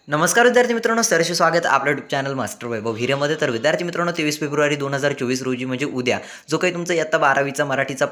नमस्कार विद्यार्थी मित्रांनो, सहर्ष स्वागत आपल्या यूट्यूब चॅनल मास्टर वैभव हिरेमध्ये। तर विद्यार्थी मित्रांनो, 23 फेब्रुवारी 2024 रोजी म्हणजे उद्या जो काही तुमचा इयत्ता 12वीचा मराठीचा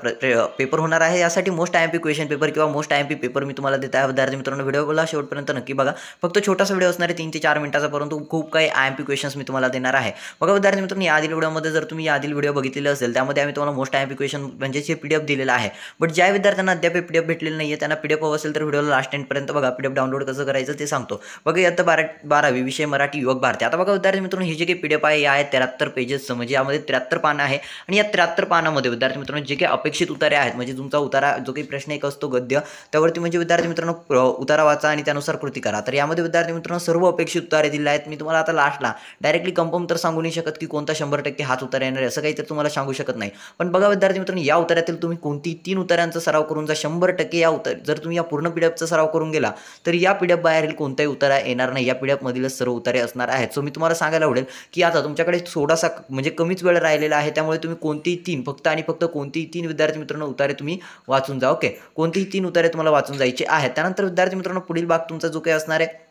पेपर होणार आहे, यासाठी मोस्ट आयएमपी क्वेश्चन पेपर किंवा मोस्ट आयएमपी पेपर मी तुम्हाला देत आहे। विद्यार्थी मित्रांनो, व्हिडिओला शेवटपर्यंत नक्की बघा। फक्त छोटासा व्हिडिओ असणार आहे, 3 ते 4 मिनिटाचा, परंतु खूप काही आयएमपी क्वेश्चन्स मी तुम्हाला देणार आहे। बघा विद्यार्थी मित्रांनो, याआधील व्हिडिओमध्ये जर तुम्ही याआधील व्हिडिओ बघितलेले असेल, त्यामध्ये आम्ही तुम्हाला मोस्ट आयएमपी क्वेश्चन म्हणजे जे पीडीएफ दिलेला आहे। बट ज्या विद्यार्थ्यांना अद्याप पीडीएफ भेटलेलं नाहीये, त्यांना पीडीएफ हवं असेल तर व्हिडिओला लास्ट एंडपर्यंत बघा। पीडीएफ डाउनलोड कसं करायचं ते सांगतो। बघा इयत्ता 12वी विषय मराठी युवक भारती। आता बघा विद्यार्थी मित्रांनो, ही जे काही पीडीएफ आहे, या आहे 73 पेजेस, म्हणजे यामध्ये 73 पानं आहे। आणि या 73 पानामध्ये विद्यार्थी मित्रांनो जे काही अपेक्षित उतारे आहेत, म्हणजे तुमचा उतारा जो काही प्रश्न एक असतो गद्य, त्यावरती म्हणजे विद्यार्थी मित्रांनो उतारा वाचा आणि त्यानुसार कृती करा। तर यामध्ये विद्यार्थी मित्रांनो सर्व अपेक्षित उतारे दिले आहेत। मी तुम्हाला आता लास्टला डायरेक्टली कन्फर्म तर सांगू नाही शकत की कोणता 100% हाच उतार येणार आहे, असं काही तर तुम्हाला सांगू शकत नाही। पण बघा विद्यार्थी मित्रांनो, या उतार्यातील तुम्ही कोणती 3 उतार्यांचा सराव करून जा। 100% या जर तुम्ही या पूर्ण पीडीएफचा सराव करून गेला तर या पीडीएफ बाहेरील कोणताही उतारा येणार नाही। या पीडीएफ मधील सर्व उतारे असणार आहेत। सो मी तुम्हाला सांगायला आवडेल की आता तुमच्याकडे थोडासा म्हणजे कमीच वेळ राहिलेला आहे, त्यामुळे तुम्ही कोणतीही 3 फक्त आणि फक्त कोणतीही 3 विद्यार्थी मित्रांनो उतारे तुम्ही वाचून जा। ओके, कोणतीही 3 उतारे तुम्हाला वाचून जायचे आहेत। त्यानंतर विद्यार्थी मित्रांनो पुढील भाग तुमचा जो काही असणार आहे,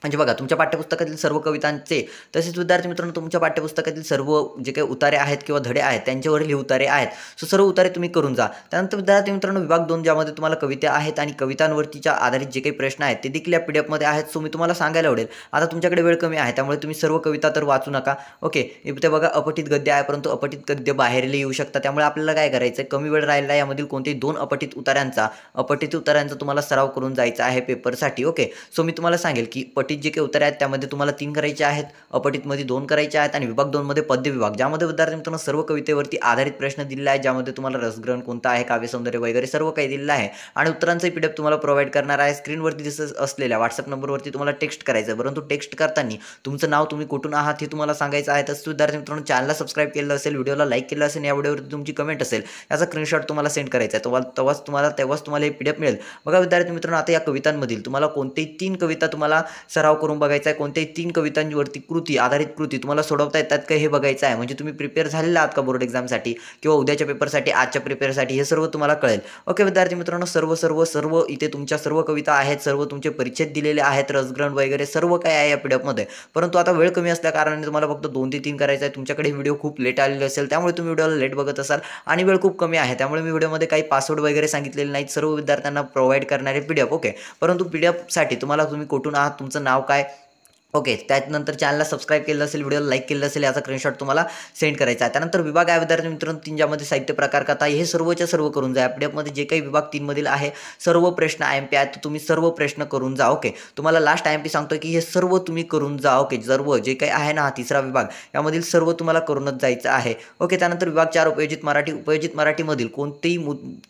म्हणजे बघा तुमच्या पाठ्यपुस्तकातील सर्व कवितांचे, तसेच विद्यार्थी मित्रांनो तुमच्या पाठ्यपुस्तकातील सर्व जे काही उतारे आहेत किंवा धडे आहेत त्यांच्यावरील हे उतारे आहेत। सो सर्व उतारे तुम्ही करून जा। त्यानंतर विद्यार्थी मित्रांनो विभाग 2 ज्यामध्ये तुम्हाला कविता आहेत आणि कवितांवरतीच्या आधारित जे काही प्रश्न आहेत ते देखील या पीडीएफमध्ये आहेत। सो मी तुम्हाला सांगायला आवडेल, आता तुमच्याकडे वेळ कमी आहे, त्यामुळे तुम्ही सर्व कविता तर वाचू नका। ओके, इथे बघा अपठित गद्य आहे, परंतु अपठित गद्य बाहेरले येऊ शकतात, त्यामुळे आपल्याला काय करायचं आहे, कमी वेळ राहिलेला आहे, यामधील कोणतेही 2 अपठित उतारांचा तुम्हाला सराव करून जायचा आहे पेपरसाठी। ओके, सो मी तुम्हाला सांगेल की पठित जे काही उत्तरे आहेत त्यामध्ये तुम्हाला 3 करायचे आहेत, अपठितमध्ये 2 करायचे आहेत आणि विभाग 2 मध्ये पद्य विभाग, ज्यामध्ये विद्यार्थी मित्रांनो सर्व कवितेवरती आधारित प्रश्न दिलेले आहेत, ज्यामध्ये तुम्हाला रसग्रहण कोणता आहे, काव्यसौंदर्य वगैरे सर्व काही दिलेलं आहे। आणि उत्तरांचे पीडीएफ तुम्हाला प्रोव्हाइड करणार आहे। स्क्रीनवरती दिसत असलेल्या व्हॉट्सअप नंबरवरती तुम्हाला टेक्स्ट करायचं, परंतु टेक्स्ट करताना तुमचं नाव, तुम्ही कुठून आहात हे तुम्हाला सांगायचं आहे। तसंच विद्यार्थी मित्रांनो चॅनलला सबस्क्राईब केलं असेल, व्हिडिओला लाईक केलं असेल, या व्हिडिओवरती तुमची कमेंट असेल, याचा स्क्रीनशॉट तुम्हाला सेंड करायचा आहे, तेव्हाच तुम्हाला हे पीडीएफ मिळेल। बघा विद्यार्थी मित्रांनो, आता या कवितांमधील तुम्हाला कोणतेही 3 कविता तुम्हाला सराव करून बघायचा आहे, कोणतेही 3 कवितांवरती आधारित कृती तुम्हाला सोडवता येतात का हे बघायचं आहे। म्हणजे तुम्ही प्रिपेअर झालेला आहात का बोर्ड एक्झामसाठी किंवा उद्याच्या पेपरसाठी, आजच्या प्रिपेअरसाठी, हे सर्व तुम्हाला कळेल। ओके विद्यार्थी मित्रांनो, सर्व इथे तुमच्या सर्व कविता आहेत, सर्व तुमचे परिच्छेद दिलेले आहेत, रसग्रहण वगैरे सर्व काय आहे या पीडीएफमध्ये। परंतु आता वेळ कमी असल्या कारणाने तुम्हाला फक्त 2 ते 3 करायचं आहे। तुमच्याकडे व्हिडिओ खूप लेट आलेले असेल, त्यामुळे तुम्ही व्हिडिओला लेट बघत असाल आणि वेळ खूप कमी आहे, त्यामुळे मी व्हिडिओमध्ये काही पासवर्ड वगैरे सांगितलेले नाहीत, सर्व विद्यार्थ्यांना प्रोव्हाइड करणारे पीडीएफ। ओके, परंतु पीडीएफसाठी तुम्ही कुठून आहात, तुमचं नाव काय, ओके, त्यानंतर चॅनलला सबस्क्राईब केलं असेल, व्हिडिओला लाईक केलं असेल, याचा स्क्रीनशॉट तुम्हाला सेंड करायचा आहे। त्यानंतर विभाग आहे विद्यार्थी मित्रांनो 3, ज्यामध्ये साहित्य, प्रकार, कथा, हे सर्वच्या सर्व करून जा। पीडीएफमध्ये जे काही विभाग 3 मधील आहे सर्व प्रश्न आयएमपी आहेत, तुम्ही सर्व प्रश्न करून जा। ओके, तुम्हाला लास्ट आयएमपी सांगतोय की हे सर्व तुम्ही करून जा। ओके, सर्व जे काही आहे ना, हा 3रा विभाग, यामधील सर्व तुम्हाला करूनच जायचं आहे। ओके, त्यानंतर विभाग 4 उपयोजित मराठीमधील कोणतेही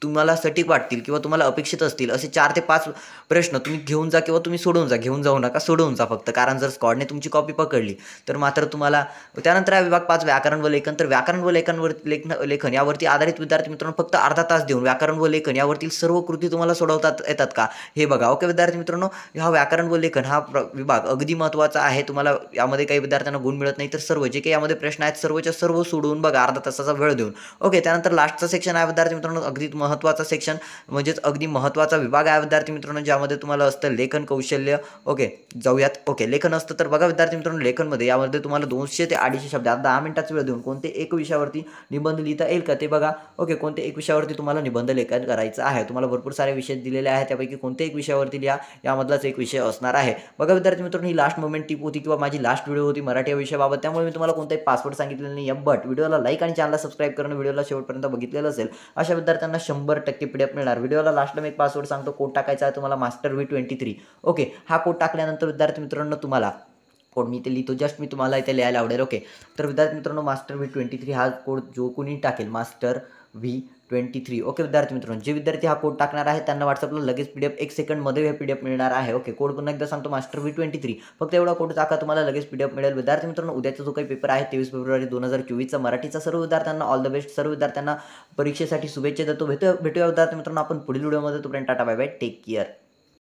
तुम्हाला सटीक वाटतील किंवा तुम्हाला अपेक्षित असतील असे 4 ते 5 प्रश्न तुम्ही घेऊन जा किंवा तुम्ही सोडवून जा। घेऊन जाऊ नका, सोडवून जा फक्त, कारण जर स्क्वॉडने तुमची कॉपी पकडली तर मात्र तुम्हाला। त्यानंतर हा विभाग 5 व्याकरण व लेखन, तर व्याकरण व लेखन यावरती आधारित विद्यार्थी मित्रांनो फक्त अर्धा तास देऊन व्याकरण व लेखन यावरील सर्व कृती तुम्हाला सोडवता येतात का हे बघा। ओके विद्यार्थी मित्रांनो, हा व्याकरण व लेखन हा विभाग अगदी महत्त्वाचा आहे। तुम्हाला यामध्ये काही विद्यार्थ्यांना गुण मिळत नाही, तर सर्व जे काही यामध्ये प्रश्न आहेत सर्वच्या सर्व सोडवून बघा अर्धा तासाचा वेळ देऊन। ओके, त्यानंतर लास्टचा सेक्शन आहे विद्यार्थी मित्रांनो, अगदी महत्त्वाचा सेक्शन, म्हणजेच अगदी महत्त्वाचा विभाग आहे विद्यार्थी मित्रांनो, ज्यामध्ये तुम्हाला असतं लेखन कौशल्य। ओके, जाऊयात। ओके, लेखन असतं, तर बघा विद्यार्थी मित्रांनो लेखनमध्ये यामध्ये तुम्हाला 200 ते 250 शब्द, 10 मिनिटाचा वेळ देऊन कोणते एक विषयावरती निबंध लिहिता येईल का ते बघा। ओके, कोणते एक विषयावरती तुम्हाला निबंध लेखन करायचं आहे। तुम्हाला भरपूर सारे विषय दिलेले आहेत, त्यापैकी कोणते एक विषयावरती लिहा, यामधलाच एक विषय असणार आहे। बघा विद्यार्थी मित्रांनो, ही लास्ट मोमेंट टिप होती किंवा माझी लास्ट व्हिडिओ होती मराठी या विषयाबाबत, त्यामुळे मी तुम्हाला कोणताही पासवर्ड सांगितलेलं नाही आहे। बट व्हिडिओला लाईक आणि चॅनलला सबस्क्राईब करणं, व्हिडिओला शेवटपर्यंत बघितलेलं असेल अशा विद्यार्थ्यांना 100% पीडीएफ मिळणार। व्हिडिओला लास्टला मी एक पासवर्ड सांगतो, कोड टाकायचा आहे तुम्हाला मास्टर V23। ओके, हा कोड टाकल्यानंतर विद्यार्थी मित्रांनो तुम्हाला कोड मी इथे लिहितो, जस्ट मी तुम्हाला इथे लिहायला आवडेल। ओके, तर विद्यार्थी मित्रांनो मास्टर V23 हा कोड जो कोणी टाकेल, मास्टर V23। ओके विद्यार्थी मित्रांनो, जे विद्यार्थी हा कोड टाकणार आहे त्यांना व्हॉट्सअपला लगेच पीडीएफ 1 सेकंडमध्ये हे पीडीएफ मिळणार आहे। ओके, कोड पुन्हा एकदा सांगतो, मास्टर V23, फक्त एवढा कोड टाका, तुम्हाला लगेच पीडीएफ मिळेल। विद्यार्थी मित्रांनो, उद्याचा जो काही पेपर आहे 23 फेब्रुवारी 2024चा मराठीचा, सर्व विद्यार्थ्यांना ऑल द बेस्ट, सर्व विद्यार्थ्यांना परीक्षेसाठी शुभेच्छा देतो। भेटूया विद्यार्थी मित्रांनो आपण पुढील व्हिडिओमध्ये, तोपर्यंत tata bye bye, take care.